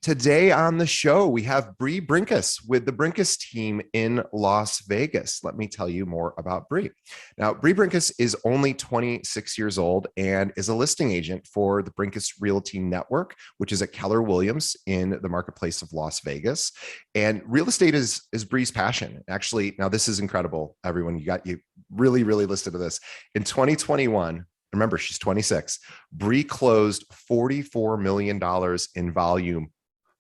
Today on the show, we have Bri Brenkus with the Brenkus team in Las Vegas. Let me tell you more about Bri. Now, Bri Brenkus is only 26 years old and is a listing agent for the Brenkus Realty Network, which is at Keller Williams in the marketplace of Las Vegas. And real estate is Bri's passion. Actually, now this is incredible, everyone. You really listened to this. In 2021, remember, she's 26, Bri closed $44 million in volume,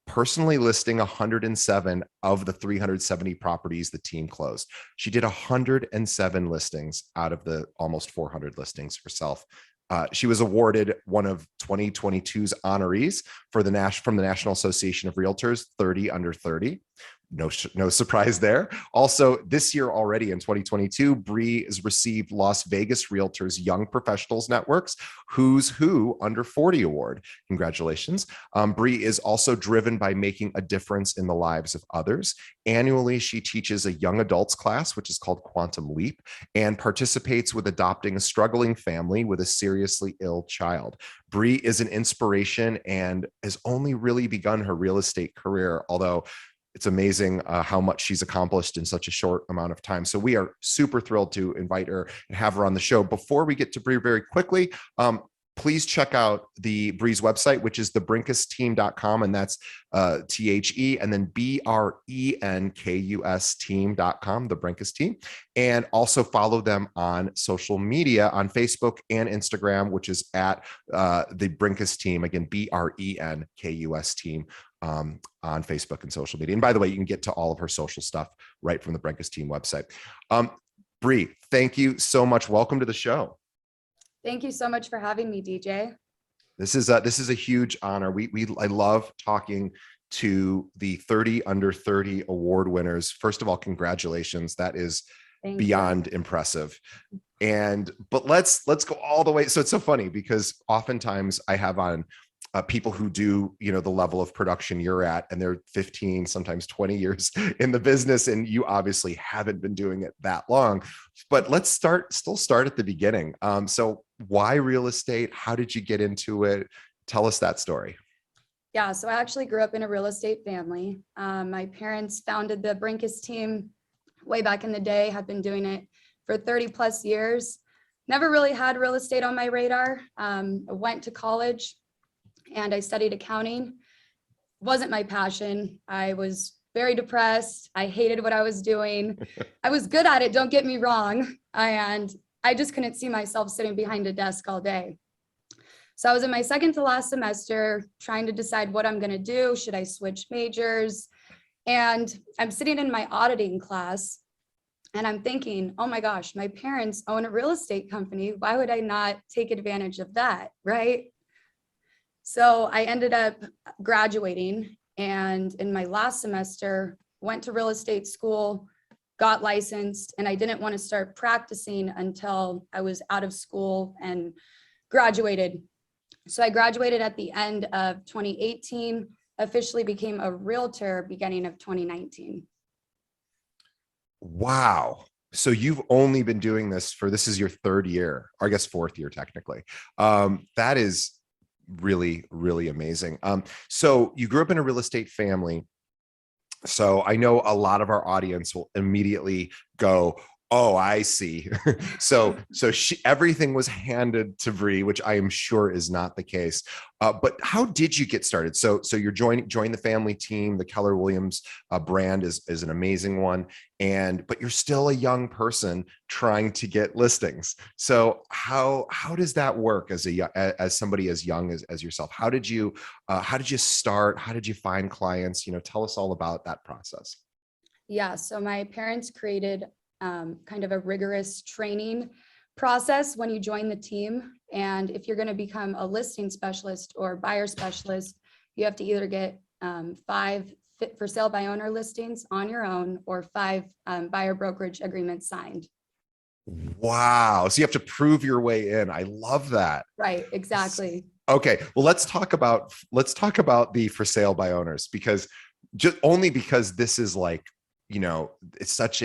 personally listing 107 of the 370 properties the team closed. She did 107 listings out of the almost 400 listings herself. She was awarded one of 2022's honorees from the National Association of Realtors, 30 under 30. No surprise there. Also, this year already in 2022, Bri has received Las Vegas Realtors Young Professionals Network's Who's Who Under 40 Award. Congratulations. Bri is also driven by making a difference in the lives of others. Annually, she teaches a young adults class, which is called Quantum Leap, and participates with adopting a struggling family with a seriously ill child. Bri is an inspiration and has only really begun her real estate career, although it's amazing how much she's accomplished in such a short amount of time. So we are super thrilled to invite her and have her on the show. Before we get to Bri very quickly, please check out the Bri's website, which is thebrenkusteam.com, and that's THE and then BRENKUS team.com, the Brenkus team. And also follow them on social media on Facebook and Instagram, which is at the Brenkus team, again, BRENKUS team. On Facebook and social media. And by the way, you can get to all of her social stuff right from the Brenkus team website. Bri, thank you so much. Welcome to the show. Thank you so much for having me, DJ. This is a huge honor. I love talking to the 30 under 30 award winners. First of all, congratulations. That is beyond impressive. But let's go all the way. So it's so funny because oftentimes I have on people who do, the level of production you're at, and they're 15, sometimes 20 years in the business. And you obviously haven't been doing it that long, but let's start at the beginning. So why real estate? How did you get into it? Tell us that story. Yeah, so I actually grew up in a real estate family. My parents founded the Brenkus team way back in the day, have been doing it for 30 plus years. Never really had real estate on my radar. I went to college and I studied accounting. Wasn't my passion. I was very depressed. I hated what I was doing. I was good at it, don't get me wrong. And I just couldn't see myself sitting behind a desk all day. So I was in my second to last semester trying to decide what I'm going to do. Should I switch majors? And I'm sitting in my auditing class and I'm thinking, oh my gosh, my parents own a real estate company. Why would I not take advantage of that, right? So I ended up graduating, and in my last semester, went to real estate school, got licensed, and I didn't want to start practicing until I was out of school and graduated. So I graduated at the end of 2018, officially became a realtor beginning of 2019. Wow. So you've only been doing this is your third year, or I guess fourth year technically. That is really amazing. So you grew up in a real estate family. So I know a lot of our audience will immediately go, oh, I see. so everything was handed to Bri, which I am sure is not the case. But how did you get started? So you're join the family team. The Keller Williams brand is an amazing one. But you're still a young person trying to get listings. So how does that work as somebody as young as yourself? How did you start? How did you find clients? Tell us all about that process. Yeah, so my parents created kind of a rigorous training process when you join the team. And if you're going to become a listing specialist or buyer specialist, you have to either get 5 for sale by owner listings on your own or 5 buyer brokerage agreements signed. Wow. So you have to prove your way in. I love that. Right. Exactly. Okay. Well, let's talk about the for sale by owners, because this is like, it's such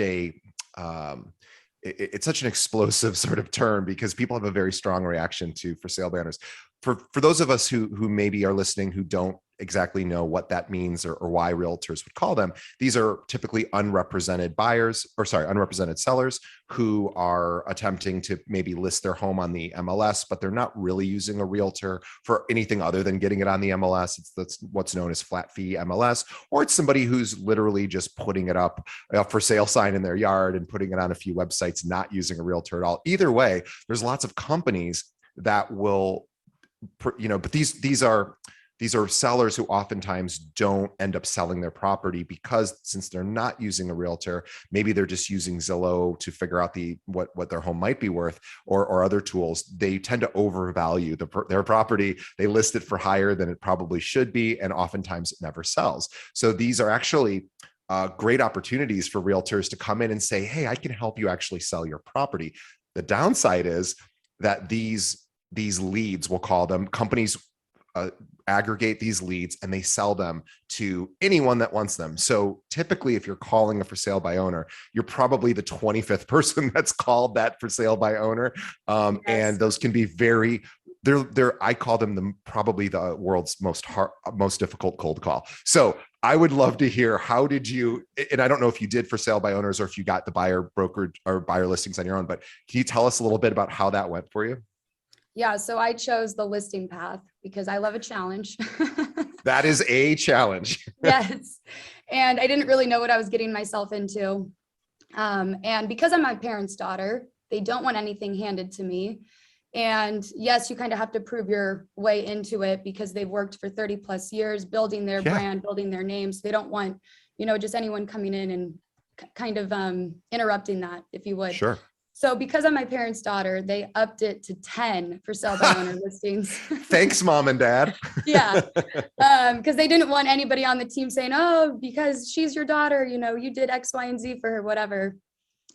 an explosive sort of term, because people have a very strong reaction to for sale by owners. for those of us who maybe are listening who don't exactly know what that means or why realtors would call them, these are typically unrepresented unrepresented sellers who are attempting to maybe list their home on the MLS, but they're not really using a realtor for anything other than getting it on the MLS. That's what's known as flat fee MLS, or it's somebody who's literally just putting it up for sale sign in their yard and putting it on a few websites, not using a realtor at all. Either way, there's lots of companies that will, but these are sellers who oftentimes don't end up selling their property because since they're not using a realtor, maybe they're just using Zillow to figure out what their home might be worth, or other tools. They tend to overvalue their property. They list it for higher than it probably should be, and oftentimes it never sells. So these are actually great opportunities for realtors to come in and say, hey, I can help you actually sell your property. The downside is that these leads, we'll call them, companies aggregate these leads and they sell them to anyone that wants them. So typically, if you're calling a for sale by owner, you're probably the 25th person that's called that for sale by owner. Yes. And those can be I call them probably the world's most difficult cold call. So I would love to hear, how did you, and I don't know if you did for sale by owners or if you got the buyer brokerage or buyer listings on your own, but can you tell us a little bit about how that went for you? Yeah, so I chose the listing path because I love a challenge. That is a challenge. Yes. And I didn't really know what I was getting myself into. And because I'm my parents' daughter, they don't want anything handed to me. And yes, you kind of have to prove your way into it because they've worked for 30 plus years, building their brand, building their names. They don't want, just anyone coming in and kind of interrupting that, if you would. Sure. So because I'm my parents' daughter, they upped it to 10 for sale by owner listings. Thanks, mom and dad. Yeah. Because they didn't want anybody on the team saying, oh, because she's your daughter, you did X, Y, and Z for her, whatever.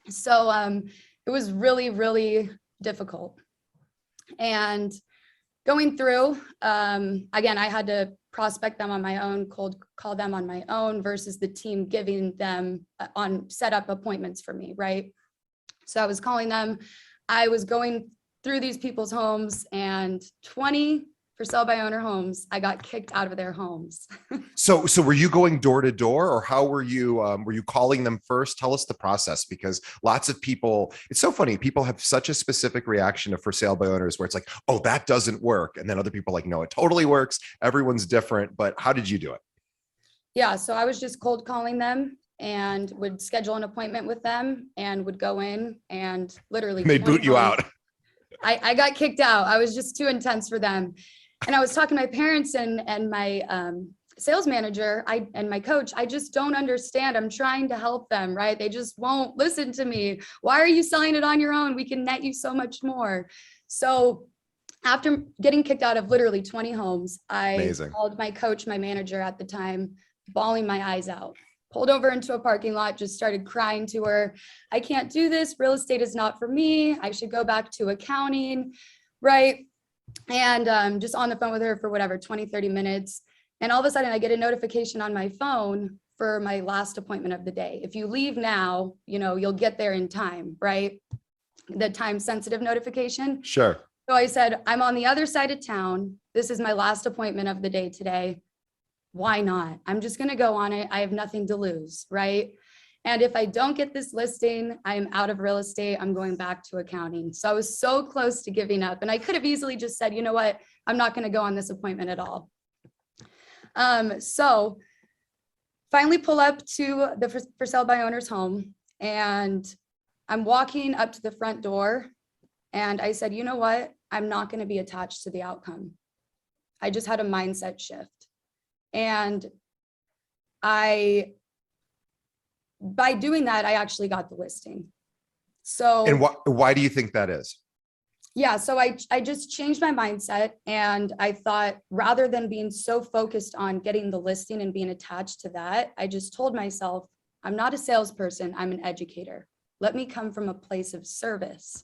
So it was really, really difficult. And going through, again, I had to prospect them on my own, cold call them on my own versus the team giving them set up appointments for me, right? So I was calling them, I was going through these people's homes, and 20 for sale by owner homes, I got kicked out of their homes. So were you going door to door, or how were you calling them first? Tell us the process, because lots of people, it's so funny. People have such a specific reaction to for sale by owners where it's like, oh, that doesn't work. And then other people are like, no, it totally works. Everyone's different. But how did you do it? Yeah. So I was just cold calling them and would schedule an appointment with them and would go in and literally they boot you out. I got kicked out. I was just too intense for them. And I was talking to my parents and my sales manager and my coach. I just don't understand. I'm trying to help them, right? They just won't listen to me. Why are you selling it on your own? We can net you so much more. So after getting kicked out of literally 20 homes, I called my coach, my manager at the time, bawling my eyes out. Pulled over into a parking lot, just started crying to her. I can't do this. Real estate is not for me. I should go back to accounting, right? And just on the phone with her for whatever, 20, 30 minutes. And all of a sudden I get a notification on my phone for my last appointment of the day. If you leave now, you'll get there in time, right? The time sensitive notification. Sure. So I said, I'm on the other side of town. This is my last appointment of the day today. Why not? I'm just going to go on it. I have nothing to lose, right? And if I don't get this listing, I'm out of real estate. I'm going back to accounting. So I was so close to giving up, and I could have easily just said, you know what? I'm not going to go on this appointment at all. So finally pull up to the for sale by owner's home, and I'm walking up to the front door, and I said, you know what? I'm not going to be attached to the outcome. I just had a mindset shift. And by doing that, I actually got the listing. So, and why do you think that is? Yeah, so I just changed my mindset, and I thought, rather than being so focused on getting the listing and being attached to that, I just told myself, I'm not a salesperson, I'm an educator. Let me come from a place of service.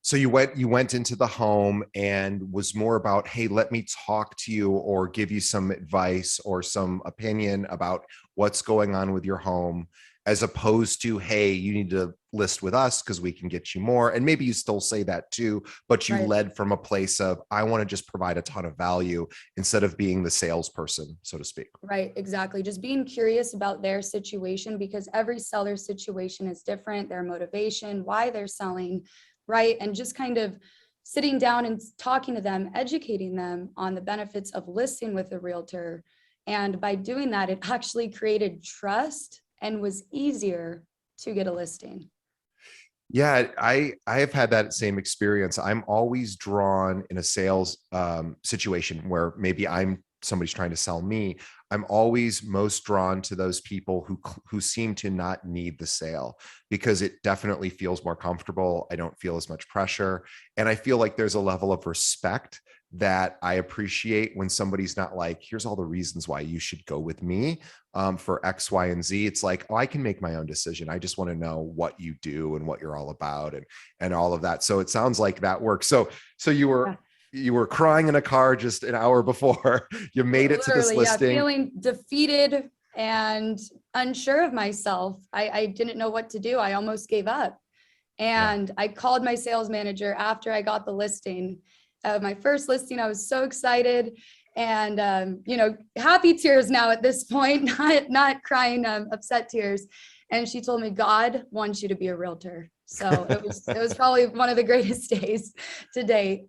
So you went into the home and was more about, hey, let me talk to you or give you some advice or some opinion about what's going on with your home. as opposed to, hey, you need to list with us because we can get you more. And maybe you still say that too, but you Right. led from a place of, I want to just provide a ton of value instead of being the salesperson, so to speak. Right, exactly. Just being curious about their situation, because every seller's situation is different, their motivation, why they're selling, right? And just kind of sitting down and talking to them, educating them on the benefits of listing with a realtor. And by doing that, it actually created trust and was easier to get a listing. Yeah, I have had that same experience. I'm always drawn in a sales situation where maybe somebody's trying to sell me. I'm always most drawn to those people who seem to not need the sale, because it definitely feels more comfortable. I don't feel as much pressure, and I feel like there's a level of respect that I appreciate when somebody's not like, here's all the reasons why you should go with me for X, Y, and Z. It's like, oh, I can make my own decision. I just want to know what you do and what you're all about, and all of that. So it sounds like that works. So you were crying in a car just an hour before you made it to this Literally, yeah, listing. feeling defeated and unsure of myself. I didn't know what to do. I almost gave up. And I called my sales manager after I got the listing. My first listing, I was so excited and, happy tears now at this point, not crying, upset tears. And she told me, God wants you to be a realtor. So it was probably one of the greatest days to date.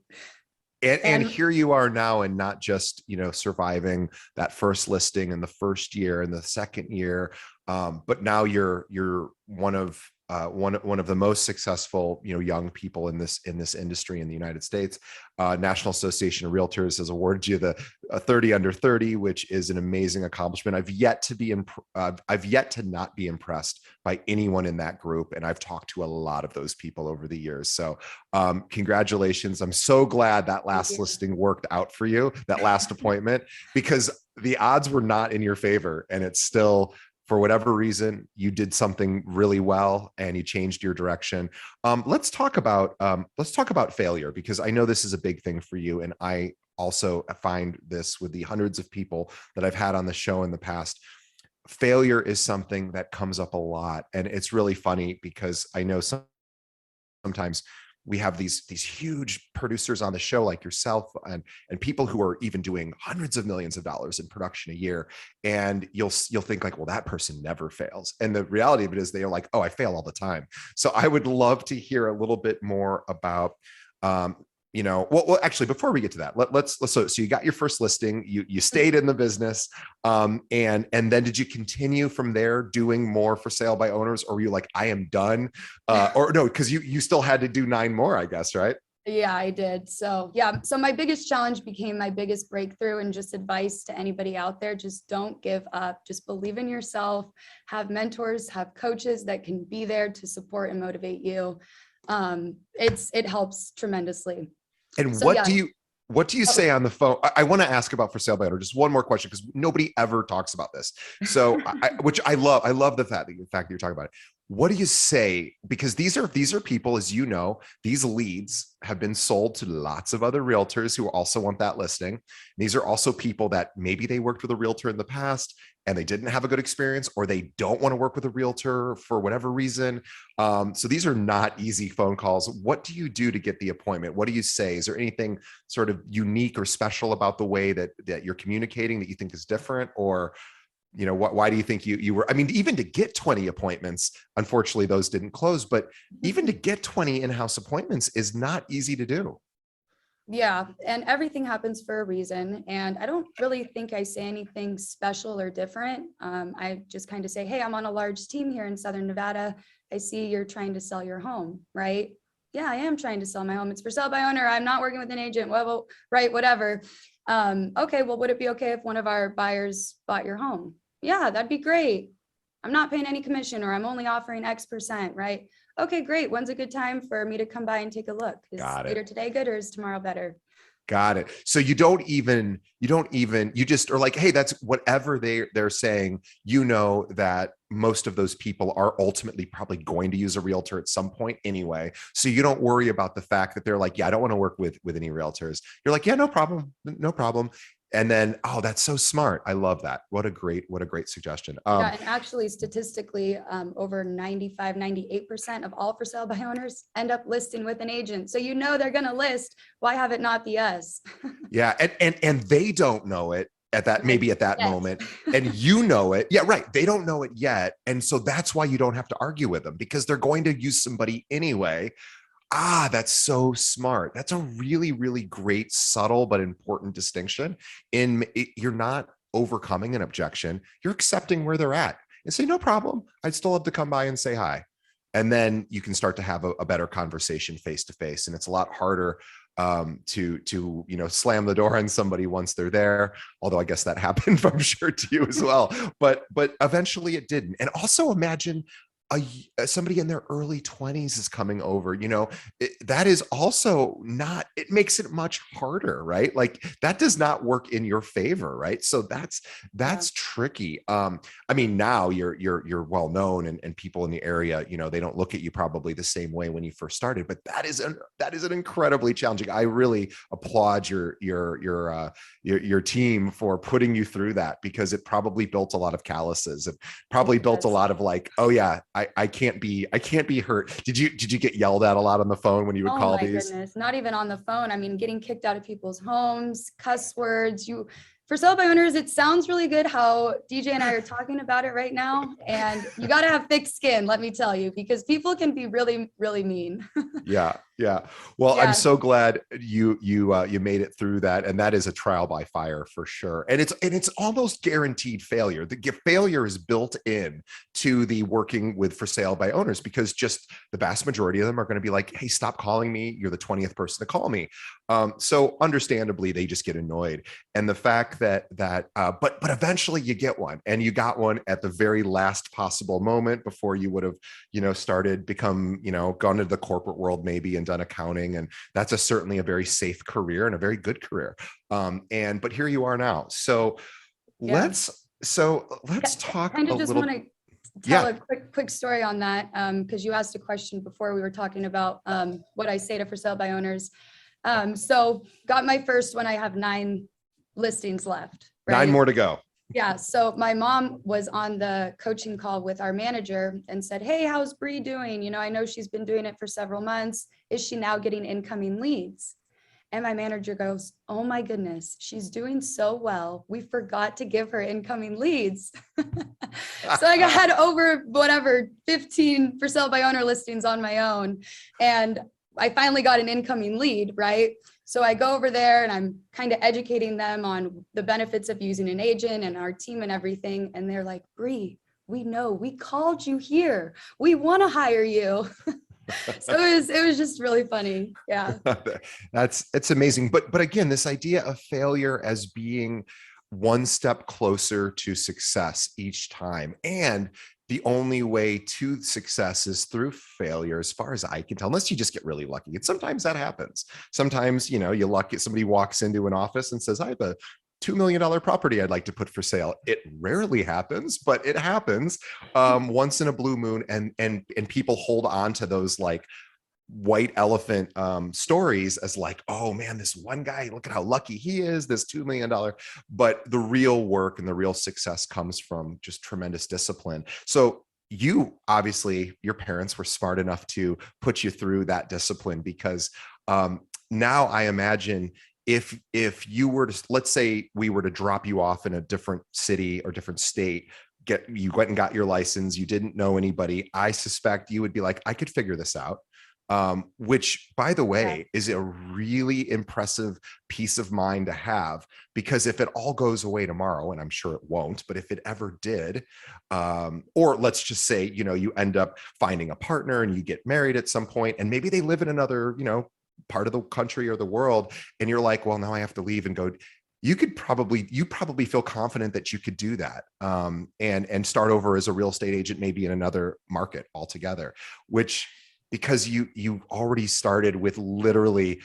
And here you are now, and not just, surviving that first listing in the first year and the second year, but now you're one of the most successful, young people in this industry in the United States. National Association of Realtors has awarded you the 30 under 30, which is an amazing accomplishment. I've yet to not be impressed by anyone in that group, and I've talked to a lot of those people over the years. So congratulations. I'm so glad that last listing worked out for you, that last appointment, because the odds were not in your favor, and it's still, for whatever reason, you did something really well and you changed your direction. Let's talk about failure, because I know this is a big thing for you. And I also find this with the hundreds of people that I've had on the show in the past. Failure is something that comes up a lot. And it's really funny because I know sometimes we have these huge producers on the show like yourself and people who are even doing hundreds of millions of dollars in production a year. And you'll think like, well, that person never fails. And the reality of it is they are like, oh, I fail all the time. So I would love to hear a little bit more about, well, actually, before we get to that, so you got your first listing, you stayed in the business, and then did you continue from there doing more for sale by owners, or were you like, I am done, or no, because you still had to do 9 more, I guess, right? Yeah, I did. So my biggest challenge became my biggest breakthrough, and just advice to anybody out there: just don't give up. Just believe in yourself. Have mentors, have coaches that can be there to support and motivate you. It helps tremendously. And So, what do you say on the phone? I want to ask about for sale by owner. Just one more question, because nobody ever talks about this. So, which I love. I love the fact that you're talking about it. What do you say? Because these are people, as you know, these leads have been sold to lots of other realtors who also want that listing. These are also people that maybe they worked with a realtor in the past and they didn't have a good experience, or they don't want to work with a realtor for whatever reason. So these are not easy phone calls. What do you do to get the appointment? What do you say? Is there anything sort of unique or special about the way that you're communicating that you think is different? Or why do you think you were, I mean, even to get 20 appointments, unfortunately, those didn't close, but even to get 20 in-house appointments is not easy to do. Yeah, and everything happens for a reason. And I don't really think I say anything special or different. I just kind of say, hey, I'm on a large team here in Southern Nevada. I see you're trying to sell your home, right? Yeah, I am trying to sell my home. It's for sale by owner. I'm not working with an agent. Well, right, whatever. Okay, well, would it be okay if one of our buyers bought your home? Yeah, that'd be great. I'm not paying any commission, or I'm only offering X%, right? Okay, great. When's a good time for me to come by and take a look? Is later today good, or is tomorrow better? Got it. So you just are like, hey, that's whatever they're saying, that most of those people are ultimately probably going to use a realtor at some point anyway. So you don't worry about the fact that they're like, yeah, I don't want to work with any realtors. You're like, yeah, no problem. No problem. And then, oh, that's so smart. I love that. What a great suggestion. Yeah, and actually statistically, over 95, 98% of all for sale by owners end up listing with an agent. So you know they're going to list. Why have it not be us? Yeah. And they don't know it at that, Right. maybe at that Yes. moment. And you know it. Yeah, right. They don't know it yet. And so that's why you don't have to argue with them, because they're going to use somebody anyway. Ah, that's so smart. That's a really great, subtle, but important distinction. You're not overcoming an objection. You're accepting where they're at and say, no problem. I'd still love to come by and say hi. And then you can start to have a better conversation face to face. And it's a lot harder to slam the door on somebody once they're there. Although I guess that happened, I'm sure, to you as well. But eventually it didn't. And also imagine somebody in their early 20s is coming over, that is also not, it makes it much harder, right? Like that does not work in your favor, right? So that's Yeah. tricky. I mean, now you're well known, and people in the area, they don't look at you probably the same way when you first started, but that is an incredibly challenging. I really applaud your team for putting you through that, because it probably built a lot of calluses and probably built a lot of like, oh yeah, I can't be hurt. Did you get yelled at a lot on the phone when you would Oh call my these? goodness, not even on the phone. I mean, getting kicked out of people's homes, cuss words. For sale by owners, it sounds really good how DJ and I are talking about it right now. And you got to have thick skin, let me tell you, because people can be really, really mean. Yeah. Well, I'm Yeah. so glad you made it through that, and that is a trial by fire for sure. And it's almost guaranteed failure. The failure is built in to the working with for sale by owners, because just the vast majority of them are going to be like, hey, stop calling me. You're the 20th person to call me. So understandably, they just get annoyed. And the fact but eventually you get one, and you got one at the very last possible moment before you would have, gone into the corporate world maybe and done accounting. And that's certainly a very safe career and a very good career. But here you are now. So Yeah. let's talk kind a of just little. want to tell a quick story on that, because you asked a question before we were talking about what I say to for sale by owners. So got my first one. I have 9 listings left. Right? 9 more to go. Yeah. So my mom was on the coaching call with our manager and said, hey, how's Bri doing? I know she's been doing it for several months. Is she now getting incoming leads? And my manager goes, oh my goodness, she's doing so well. We forgot to give her incoming leads. So I had over 15 for sale by owner listings on my own. And I finally got an incoming lead, right? So I go over there and I'm kind of educating them on the benefits of using an agent and our team and everything. And they're like, Bri, we know, we called you here. We want to hire you. So it was just really funny. Yeah. It's amazing. But again, this idea of failure as being one step closer to success each time. And the only way to success is through failure, as far as I can tell, unless you just get really lucky. And sometimes that happens. Sometimes, you lucky, somebody walks into an office and says, I have a $2 million property I'd like to put for sale. It rarely happens, but it happens once in a blue moon. And people hold on to those like white elephant stories as like, oh man, this one guy, look at how lucky he is, this $2 million. But the real work and the real success comes from just tremendous discipline. So you, obviously, your parents were smart enough to put you through that discipline, because now I imagine if you were to, let's say we were to drop you off in a different city or different state, you went and got your license, you didn't know anybody, I suspect you would be like, I could figure this out. Which, by the way, is a really impressive peace of mind to have, because if it all goes away tomorrow, and I'm sure it won't, but if it ever did, or let's just say, you end up finding a partner and you get married at some point, and maybe they live in another, part of the country or the world, and you're like, well, now I have to leave and go. You probably feel confident that you could do that, and start over as a real estate agent, maybe in another market altogether, which, because you already started with literally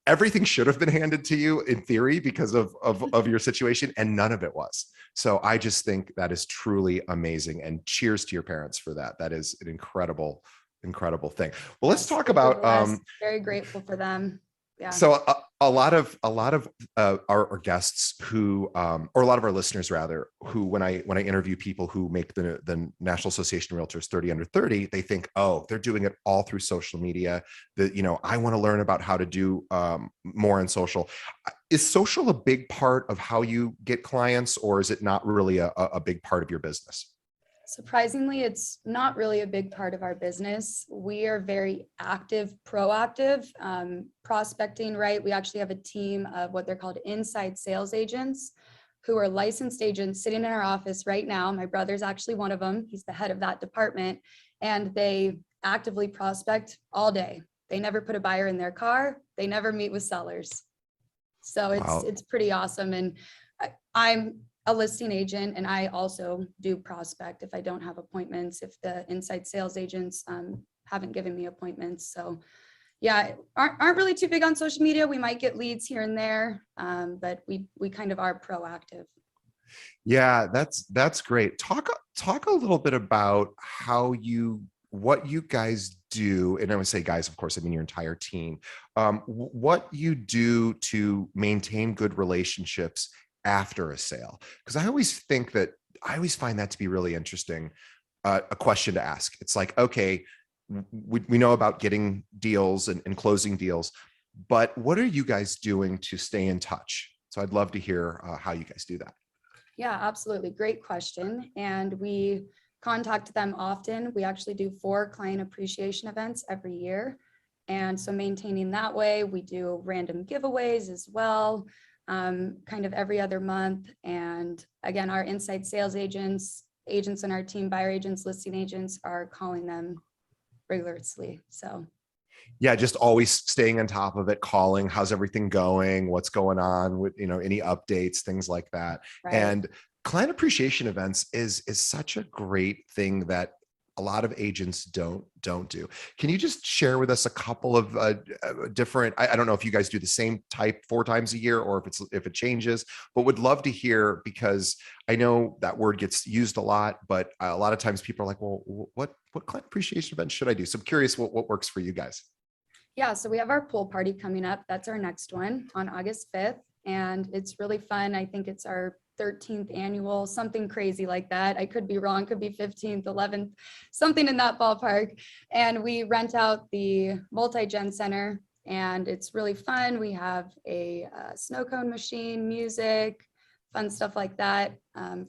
everything should have been handed to you in theory because of your situation, and none of it was. So I just think that is truly amazing, and cheers to your parents for that. That is an incredible thing. Well, let's talk about very grateful for them. Yeah. So a lot of our guests who, or a lot of our listeners rather, who when I interview people who make the National Association of Realtors 30 under 30, they think, oh, they're doing it all through social media. That, I want to learn about how to do more on social. Is social a big part of how you get clients, or is it not really a big part of your business? Surprisingly, it's not really a big part of our business. We are very active, proactive, prospecting, right? We actually have a team of what they're called inside sales agents who are licensed agents sitting in our office right now. My brother's actually one of them. He's the head of that department, and they actively prospect all day. They never put a buyer in their car. They never meet with sellers. So Wow. it's pretty awesome. And I'm a listing agent, and I also do prospect if I don't have appointments, if the inside sales agents haven't given me appointments. So yeah, aren't really too big on social media. We might get leads here and there, but we kind of are proactive. Yeah, that's great. Talk a little bit about what you guys do, and I would say guys, of course, I mean your entire team. What you do to maintain good relationships after a sale, because I always find that to be really interesting. A question to ask. It's like, okay, we know about getting deals and closing deals, but what are you guys doing to stay in touch? So I'd love to hear how you guys do that. Yeah, absolutely. Great question. And we contact them often. We actually do 4 client appreciation events every year. And so maintaining that way, we do random giveaways as well, kind of every other month. And again, our inside sales agents on our team, buyer agents, listing agents are calling them rigorously. So Yeah, just always staying on top of it, calling, how's everything going, what's going on with, any updates, things like that. right. And client appreciation events is such a great thing that a lot of agents don't do. Can you just share with us a couple of different, I don't know if you guys do the same type 4 times a year, or if it changes, but would love to hear, because I know that word gets used a lot, but a lot of times people are like, well, what client appreciation event should I do? So I'm curious what works for you guys. Yeah, so we have our pool party coming up. That's our next one on August 5th. And it's really fun. I think it's our 13th annual, something crazy like that. I could be wrong, could be 15th, 11th, something in that ballpark. And we rent out the multi-gen center, and it's really fun. We have a snow cone machine, music, fun stuff like that.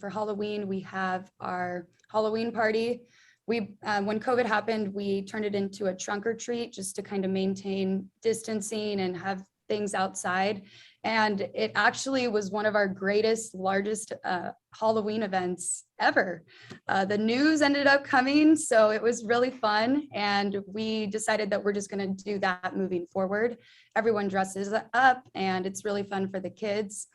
For Halloween, we have our Halloween party. When COVID happened, we turned it into a trunk or treat just to kind of maintain distancing and have things outside. And it actually was one of our greatest, largest Halloween events ever. The news ended up coming, so it was really fun. And we decided that we're just going to do that moving forward. Everyone dresses up, and it's really fun for the kids.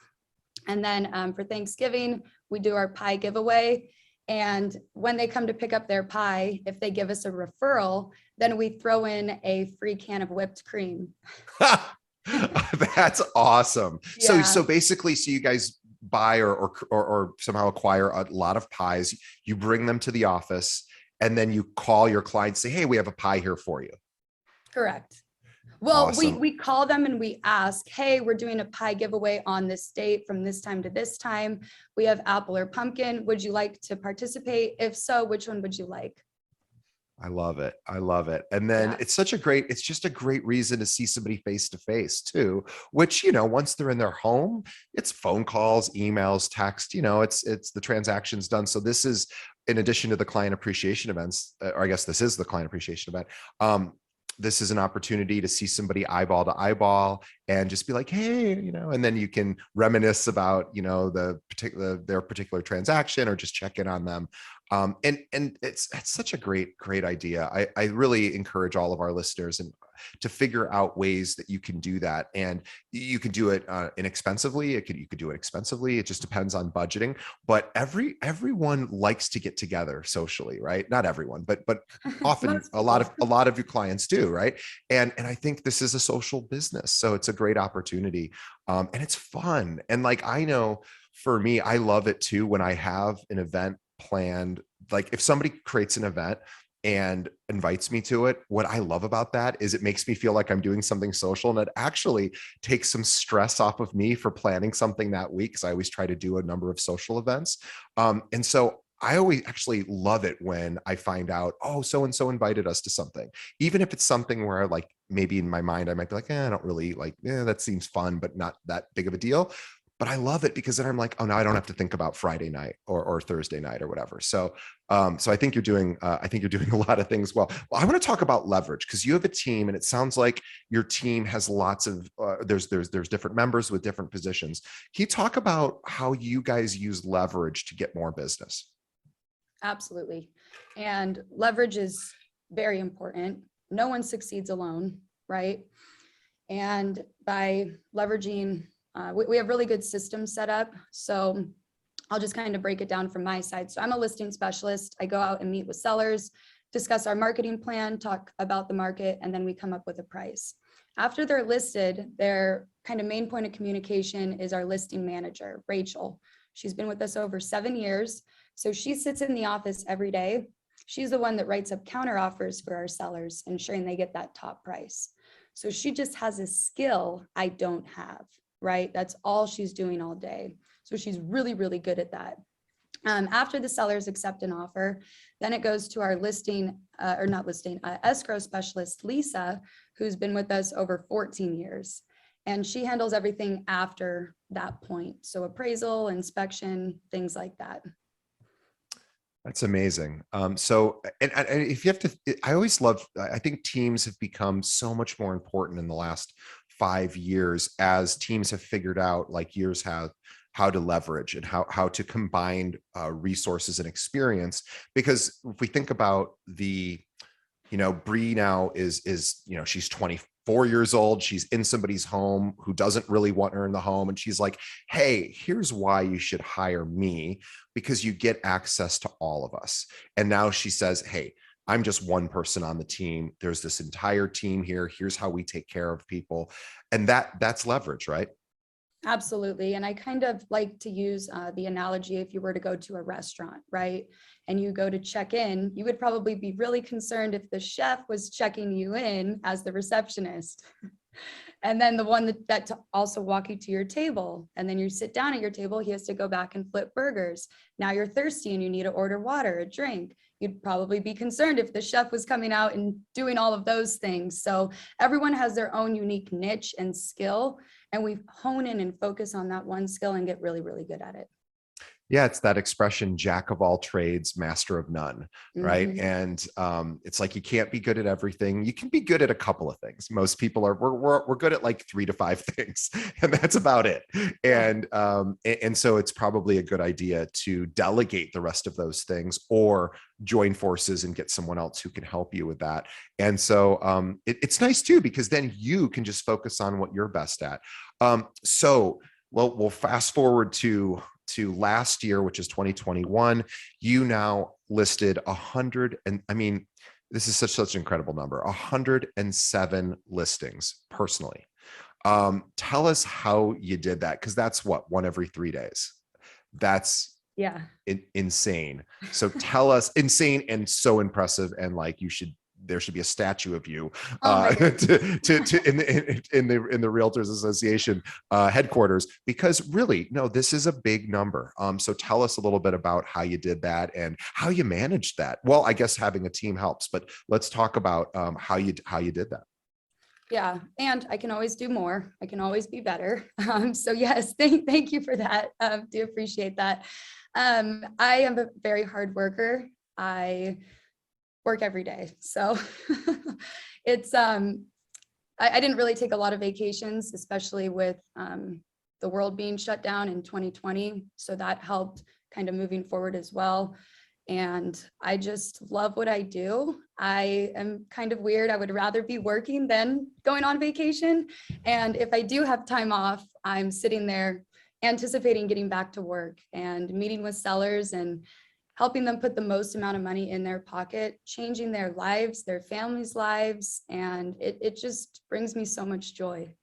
And then for Thanksgiving, we do our pie giveaway. And when they come to pick up their pie, if they give us a referral, then we throw in a free can of whipped cream. That's awesome. Yeah. So basically, so you guys buy or somehow acquire a lot of pies, you bring them to the office, and then you call your clients, say, hey, we have a pie here for you. Correct. Well, Awesome. we call them and we ask, hey, we're doing a pie giveaway on this date from this time to this time. We have apple or pumpkin. Would you like to participate? If so, which one would you like? I love it. I love it. And then Yeah. it's just a great reason to see somebody face to face too, which, once they're in their home, it's phone calls, emails, text, it's the transactions done. So this is, in addition to the client appreciation events, or I guess this is the client appreciation event. This is an opportunity to see somebody eyeball to eyeball and just be like, hey, and then you can reminisce about, their particular transaction, or just check in on them. And it's such a great idea. I really encourage all of our listeners to figure out ways that you can do that. And you can do it inexpensively. You could do it expensively. It just depends on budgeting. But everyone likes to get together socially, right? Not everyone, but often a lot of your clients do, right? And I think this is a social business, so it's a great opportunity, and it's fun. And like, I know for me, I love it too when I have an event planned. Like if somebody creates an event, and invites me to it, what I love about that is it makes me feel like I'm doing something social, and it actually takes some stress off of me for planning something that week, because I always try to do a number of social events. And so I always actually love it when I find out, oh, so and so invited us to something, even if it's something where like maybe in my mind I might be like, I don't really like, that seems fun, but not that big of a deal. But I love it because then I'm like, oh, now I don't have to think about Friday night or Thursday night or whatever. So, so I think you're doing, a lot of things well. Well, I want to talk about leverage, because you have a team, and it sounds like your team has lots of, there's different members with different positions. Can you talk about how you guys use leverage to get more business? Absolutely. And leverage is very important. No one succeeds alone, right? And by leveraging, we have really good systems set up. So I'll just kind of break it down from my side. So I'm a listing specialist. I go out and meet with sellers, discuss our marketing plan, talk about the market, and then we come up with a price. After they're listed, their kind of main point of communication is our listing manager, Rachel. She's been with us over 7 years. So she sits in the office every day. She's the one that writes up counter offers for our sellers, ensuring they get that top price. So she just has a skill I don't have, right? That's all she's doing all day. So she's really, really good at that. After the sellers accept an offer, then it goes to our escrow specialist, Lisa, who's been with us over 14 years. And she handles everything after that point. So appraisal, inspection, things like that. That's amazing. So, and if you have to, I always love, I think teams have become so much more important in the last 5 years, as teams have figured out, like years have, how to leverage and how to combine resources and experience. Because if we think about Bri now is, she's 24 years old. She's in somebody's home who doesn't really want her in the home. And she's like, hey, here's why you should hire me, because you get access to all of us. And now she says, hey, I'm just one person on the team. There's this entire team here. Here's how we take care of people. And that's leverage, right? Absolutely. And I kind of like to use the analogy, if you were to go to a restaurant, right? And you go to check in, you would probably be really concerned if the chef was checking you in as the receptionist. And then the one that to also walk you to your table. And then you sit down at your table, he has to go back and flip burgers. Now you're thirsty and you need to order water, a drink. You'd probably be concerned if the chef was coming out and doing all of those things. So everyone has their own unique niche and skill, and we hone in and focus on that one skill and get really, really good at it. Yeah, it's that expression, jack of all trades, master of none, right? Mhm. And it's like, you can't be good at everything. You can be good at a couple of things. Most people are, we're good at like 3 to 5 things, and that's about it. Yeah. And so it's probably a good idea to delegate the rest of those things, or join forces and get someone else who can help you with that. And so it's nice too, because then you can just focus on what you're best at. So we'll fast forward to last year, which is 2021. You now listed 100, and I mean, this is such an incredible number, 107 listings personally. Tell us how you did that, because that's what, one every 3 days. That's Yeah. insane. So tell us, insane and so impressive, and like there should be a statue of you in the Realtors Association headquarters, because really, no, this is a big number. So tell us a little bit about how you did that and how you managed that. Well, I guess having a team helps, but let's talk about how you did that. Yeah, and I can always do more. I can always be better. So yes, thank you for that. Do appreciate that. I am a very hard worker. I work every day. So it's, I didn't really take a lot of vacations, especially with the world being shut down in 2020. So that helped kind of moving forward as well. And I just love what I do. I am kind of weird. I would rather be working than going on vacation. And if I do have time off, I'm sitting there anticipating getting back to work and meeting with sellers and helping them put the most amount of money in their pocket, changing their lives, their families' lives. And it just brings me so much joy.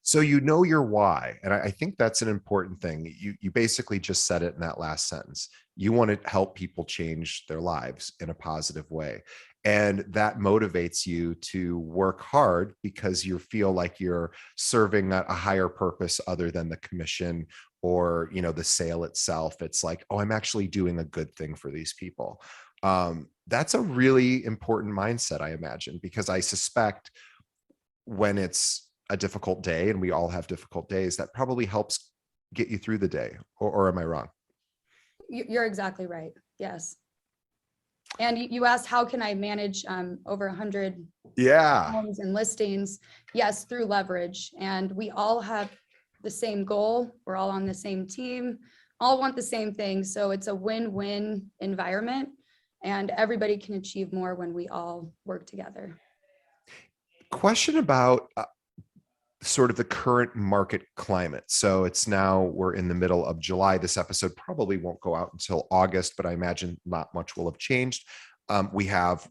So you know your why. And I think that's an important thing. You basically just said it in that last sentence. You want to help people change their lives in a positive way. And that motivates you to work hard because you feel like you're serving a higher purpose other than the commission or, you know, the sale itself. It's like, oh, I'm actually doing a good thing for these people. That's a really important mindset, I imagine, because I suspect when it's a difficult day, and we all have difficult days, that probably helps get you through the day. Or am I wrong? You're exactly right. Yes. And you asked, how can I manage over 100 Yeah. homes and listings? Yes, through leverage. And we all have the same goal. We're all on the same team, all want the same thing. So it's a win-win environment, and everybody can achieve more when we all work together. Question about sort of the current market climate. So it's now, we're in the middle of July. This episode probably won't go out until August, but I imagine not much will have changed. We have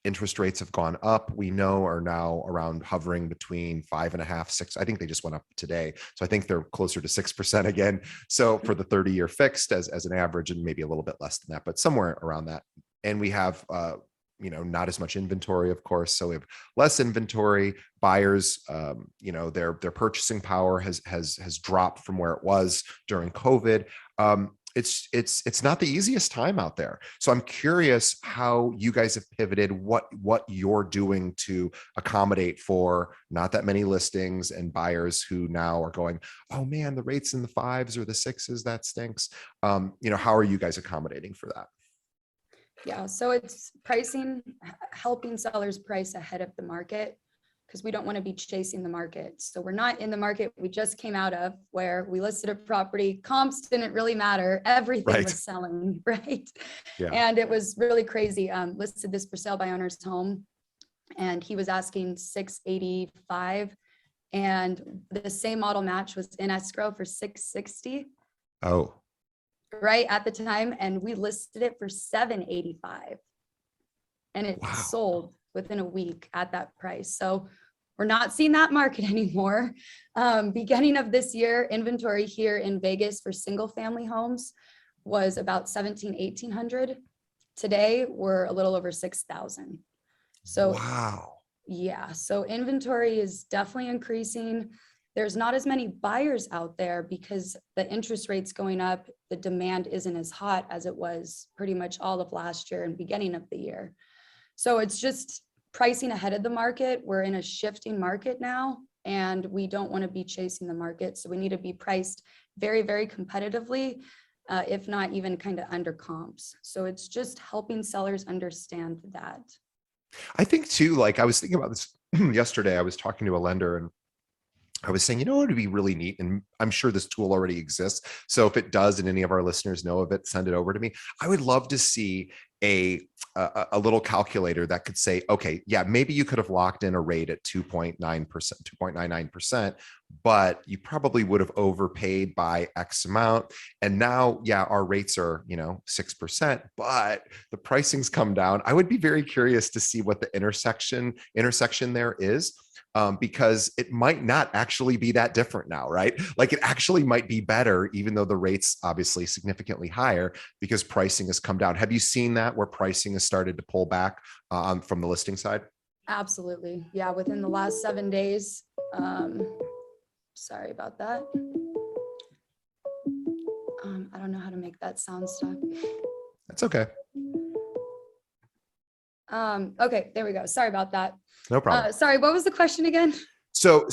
interest rates have gone up. We know are now around hovering between 5.5, 6. I think they just went up today. So I think they're closer to 6% again. So for the 30-year fixed as an average, and maybe a little bit less than that, but somewhere around that. And we have, you know, not as much inventory, of course. So we have less inventory. Buyers, you know, their purchasing power has dropped from where it was during COVID. It's not the easiest time out there. So I'm curious how you guys have pivoted, what you're doing to accommodate for not that many listings and buyers who now are going, oh man, the rates in the 5s or the 6s, that stinks. You know, how are you guys accommodating for that? Yeah, so it's pricing, helping sellers price ahead of the market, because we don't want to be chasing the market. So we're not in the market we just came out of, where we listed a property, comps didn't really matter, everything was selling, right? Yeah. And it was really crazy. Listed this for sale by owner's home, and he was asking 685, and the same model match was in escrow for 660. Oh, right at the time, and we listed it for 785, and it wow. sold within a week at that price. So we're not seeing that market anymore. Beginning of this year, inventory here in Vegas for single family homes was about 1,800. Today we're a little over 6,000. So wow. yeah, so inventory is definitely increasing. There's not as many buyers out there because the interest rates going up, the demand isn't as hot as it was pretty much all of last year and beginning of the year. So it's just pricing ahead of the market. We're in a shifting market now, and we don't want to be chasing the market. So we need to be priced very, very competitively, if not even kind of under comps. So it's just helping sellers understand that. I think too, like I was thinking about this yesterday. I was talking to a lender, and I was saying, you know, it would be really neat. And I'm sure this tool already exists. So if it does, and any of our listeners know of it, send it over to me. I would love to see a little calculator that could say, okay, yeah, maybe you could have locked in a rate at 2.9%, 2.99%, but you probably would have overpaid by X amount. And now, yeah, our rates are, you know, 6%, but the pricing's come down. I would be very curious to see what the intersection there is. Because it might not actually be that different now, right? Like it actually might be better, even though the rate's obviously significantly higher because pricing has come down. Have you seen that where pricing has started to pull back from the listing side? Absolutely. Yeah, within the last 7 days. Sorry about that. I don't know how to make that sound stop. That's okay. Okay, there we go. Sorry about that. No problem. Sorry, what was the question again? So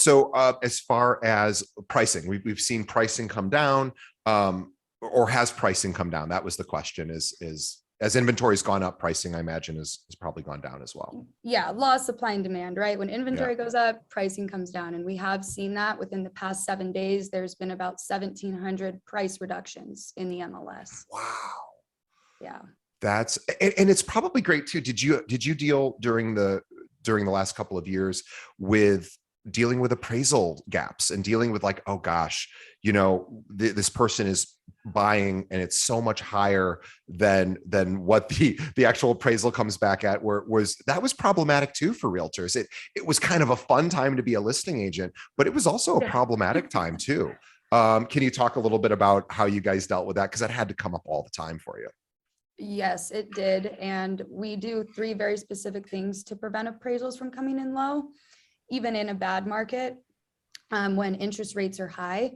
as far as pricing, we've seen pricing come down, or has pricing come down? That was the question. Is as inventory's gone up, pricing, I imagine, has probably gone down as well. Yeah, law of supply and demand, right? When inventory goes up, pricing comes down, and we have seen that within the past 7 days. There's been about 1,700 price reductions in the MLS. Wow. Yeah. That's and it's probably great too. Did you deal during the last couple of years with dealing with appraisal gaps and dealing with like, oh gosh, you know, this person is buying and it's so much higher than what the actual appraisal comes back at, where that was problematic too for realtors. It was kind of a fun time to be a listing agent, but it was also a problematic time too. Can you talk a little bit about how you guys dealt with that? Because that had to come up all the time for you. Yes, it did. And we do 3 very specific things to prevent appraisals from coming in low, even in a bad market, when interest rates are high.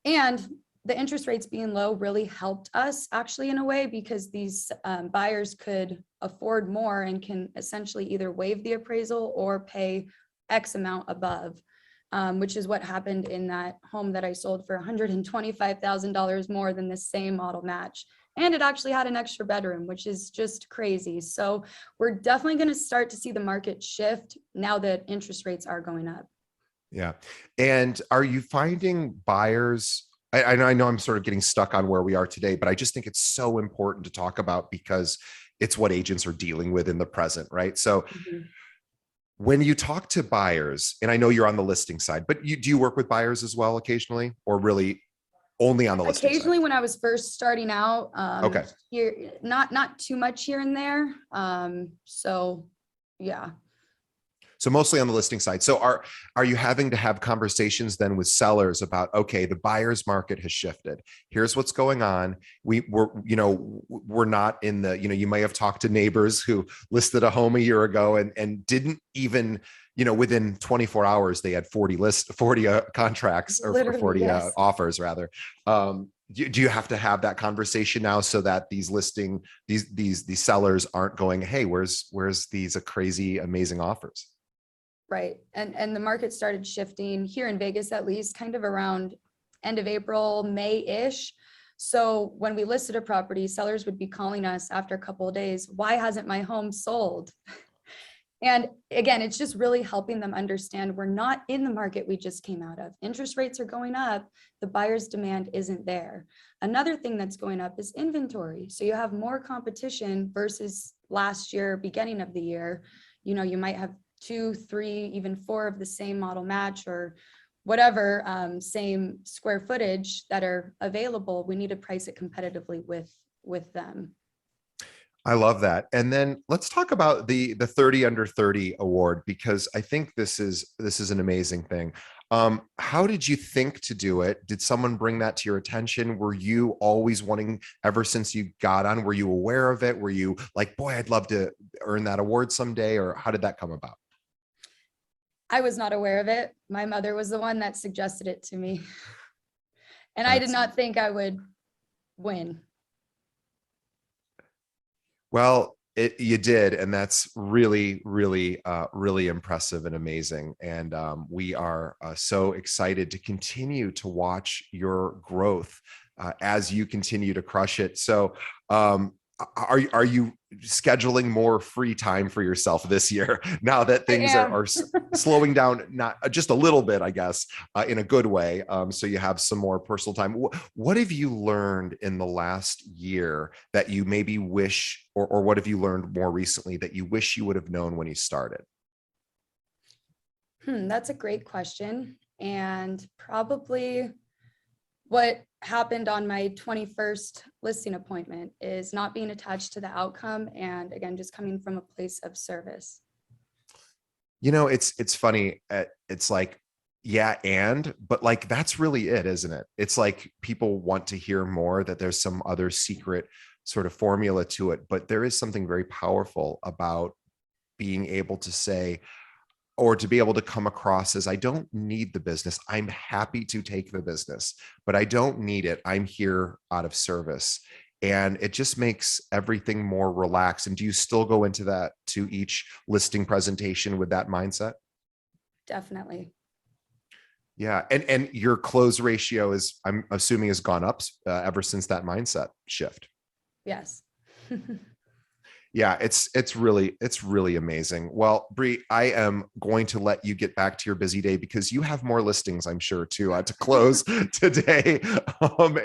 And the interest rates being low really helped us actually in a way, because these buyers could afford more and can essentially either waive the appraisal or pay X amount above, which is what happened in that home that I sold for $125,000 more than the same model match. And it actually had an extra bedroom, which is just crazy. So we're definitely going to start to see the market shift now that interest rates are going up. Yeah. And are you finding buyers? I know I'm sort of getting stuck on where we are today, but I just think it's so important to talk about because it's what agents are dealing with in the present, right? So when you talk to buyers, and I know you're on the listing side, but do you work with buyers as well occasionally, or really only on the listing side? Occasionally when I was first starting out, Okay. here, not too much here and there. So yeah. So mostly on the listing side. So are you having to have conversations then with sellers about, okay, the buyer's market has shifted. Here's what's going on. We're not in the, you may have talked to neighbors who listed a home a year ago and didn't even, within 24 hours, they had 40 contracts or Literally, 40 yes. offers rather. Do you have to have that conversation now so that these sellers aren't going, hey, where's these crazy, amazing offers? Right. And the market started shifting here in Vegas, at least kind of around end of April, May-ish. So when we listed a property, sellers would be calling us after a couple of days, why hasn't my home sold? And again, it's just really helping them understand we're not in the market we just came out of. Interest rates are going up. The buyer's demand isn't there. Another thing that's going up is inventory. So you have more competition versus last year, beginning of the year. You might have 2, 3, even 4 of the same model match or whatever, same square footage that are available. We need to price it competitively with them. I love that. And then let's talk about the 30 under 30 award, because I think this is an amazing thing. How did you think to do it? Did someone bring that to your attention? Were you always wanting, ever since you got on, were you aware of it? Were you like, boy, I'd love to earn that award someday? Or how did that come about? I was not aware of it. My mother was the one that suggested it to me. And I did not think I would win. Well, you did. And that's really, really, really impressive and amazing. And we are so excited to continue to watch your growth as you continue to crush it. So are you scheduling more free time for yourself this year now that things are slowing down, not just a little bit, I guess, in a good way, so you have some more personal time? What have you learned in the last year that you maybe wish, or what have you learned more recently that you wish you would have known when you started? That's a great question. And probably what happened on my 21st listing appointment is not being attached to the outcome. And again, just coming from a place of service. It's funny. It's like, yeah. But like, that's really it, isn't it? It's like people want to hear more, that there's some other secret sort of formula to it, but there is something very powerful about being able to say, or to be able to come across as, I don't need the business. I'm happy to take the business, but I don't need it. I'm here out of service. And it just makes everything more relaxed. And do you still go into that to each listing presentation with that mindset? Definitely. Yeah. And your close ratio is, I'm assuming, has gone up ever since that mindset shift. Yes. Yeah, it's really amazing. Well, Bri, I am going to let you get back to your busy day because you have more listings, I'm sure, to close today.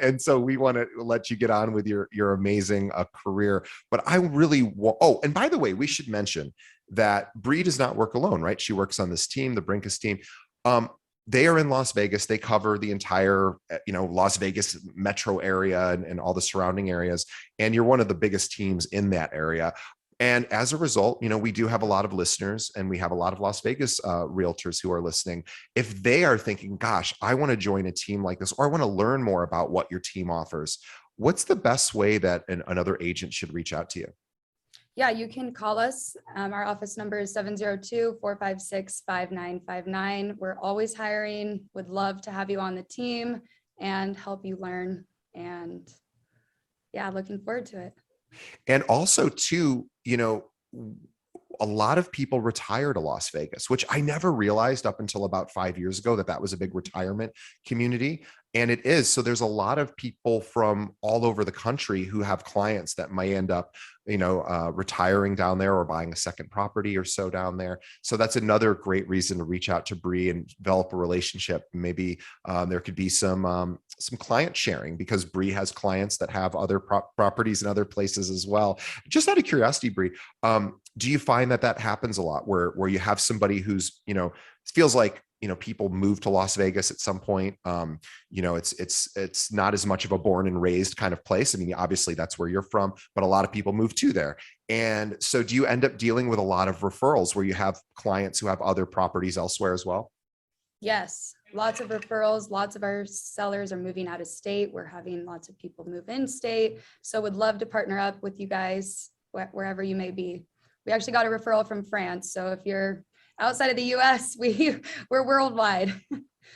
And so we want to let you get on with your amazing career. But I really oh, and by the way, we should mention that Bri does not work alone, right? She works on this team, the Brenkus team. Um, they are in Las Vegas. They cover the entire, Las Vegas metro area and all the surrounding areas. And you're one of the biggest teams in that area. And as a result, we do have a lot of listeners, and we have a lot of Las Vegas realtors who are listening. If they are thinking, gosh, I want to join a team like this, or I want to learn more about what your team offers, what's the best way that another agent should reach out to you? Yeah, you can call us. Our office number is 702-456-5959. We're always hiring. Would love to have you on the team and help you learn. And yeah, looking forward to it. And also too, a lot of people retire to Las Vegas, which I never realized up until about 5 years ago that was a big retirement community. And it is. So there's a lot of people from all over the country who have clients that might end up, retiring down there or buying a second property or so down there. So that's another great reason to reach out to Bri and develop a relationship. Maybe there could be some client sharing, because Bri has clients that have other properties in other places as well. Just out of curiosity, Bri, do you find that happens a lot where you have somebody who's, it feels like, people move to Las Vegas at some point. It's not as much of a born and raised kind of place. I mean, obviously that's where you're from, but a lot of people move to there. And so do you end up dealing with a lot of referrals where you have clients who have other properties elsewhere as well? Yes, lots of referrals. Lots of our sellers are moving out of state. We're having lots of people move in state. So would love to partner up with you guys wherever you may be. We actually got a referral from France. So if you're outside of the US, we're worldwide.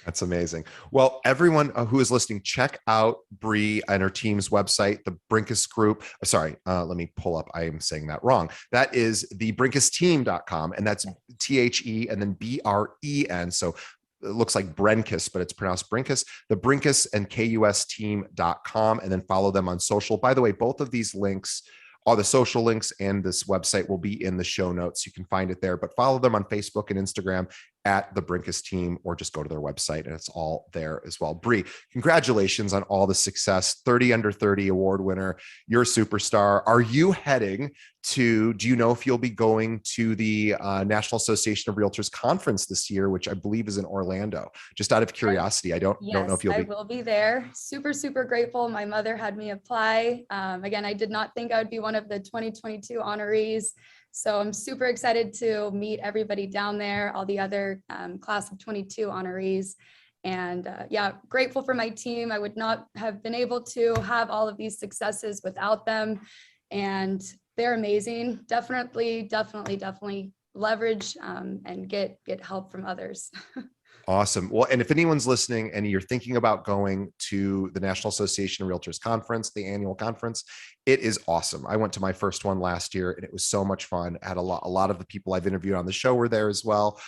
That's amazing. Well, everyone who is listening, check out Bri and her team's website, the Brenkus Group. Sorry, let me pull up. I am saying that wrong. That is the BrenkusTeam.com, and that's THE and then BREN. So it looks like Brenkus, but it's pronounced Brenkus. The Brenkus and KUSteam.com, and then follow them on social. By the way, both of these links, all the social links and this website, will be in the show notes. You can find it there, but follow them on Facebook and Instagram at the Brenkus Team, or just go to their website and it's all there as well. Bri, congratulations on all the success. 30 under 30 award winner. You're a superstar. Are you heading to, do you know if you'll be going to the National Association of Realtors conference this year, which I believe is in Orlando? Just out of curiosity, I don't know if you'll be. I will be there. Super, super grateful. My mother had me apply. Again, I did not think I would be one of the 2022 honorees. So I'm super excited to meet everybody down there, all the other class of 22 honorees. And yeah, grateful for my team. I would not have been able to have all of these successes without them. And they're amazing. Definitely leverage and get help from others. Awesome. Well, and if anyone's listening and you're thinking about going to the National Association of Realtors conference, the annual conference, it is awesome. I went to my first one last year and it was so much fun. I had a lot of the people I've interviewed on the show were there as well.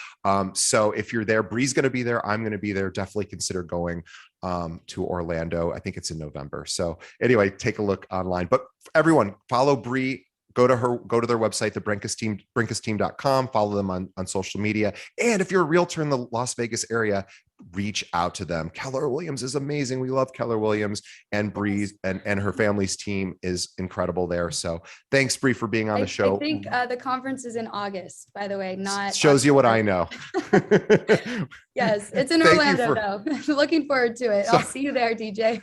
So if you're there, Bri's going to be there. I'm going to be there. Definitely consider going to Orlando. I think it's in November. So anyway, take a look online, but everyone follow Bri. Go to their website, the Brenkus Team, BrenkusTeam.com, follow them on social media. And if you're a realtor in the Las Vegas area, reach out to them. Keller Williams is amazing. We love Keller Williams, and Bri and her family's team is incredible there. So thanks, Bri, for being on the show. I think the conference is in August, by the way, not shows you what I know. Yes, it's in Orlando though. Looking forward to it. I'll see you there, DJ.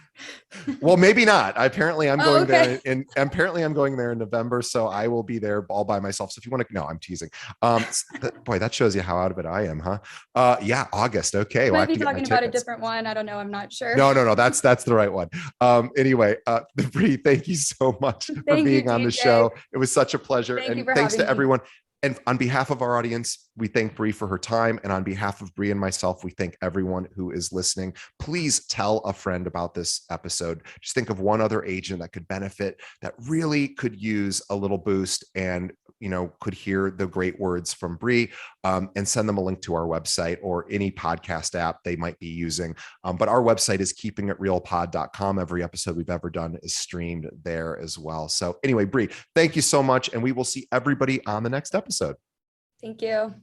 Well, maybe not. Apparently I'm going there I'm going there in November. So I will be there all by myself. So if you want to, no, I'm teasing. Boy, that shows you how out of it I am, huh? Yeah, August. Okay. Well, be talking about a different one. I don't know. I'm not sure. No. That's the right one. Anyway, Bri, thank you so much for being on the show. It was such a pleasure. And thanks to everyone. And on behalf of our audience, we thank Bri for her time. And on behalf of Bri and myself, we thank everyone who is listening. Please tell a friend about this episode. Just think of one other agent that could benefit, that really could use a little boost and, could hear the great words from Bri, and send them a link to our website or any podcast app they might be using. But our website is keepingitrealpod.com. Every episode we've ever done is streamed there as well. So anyway, Bri, thank you so much. And we will see everybody on the next episode. Thank you.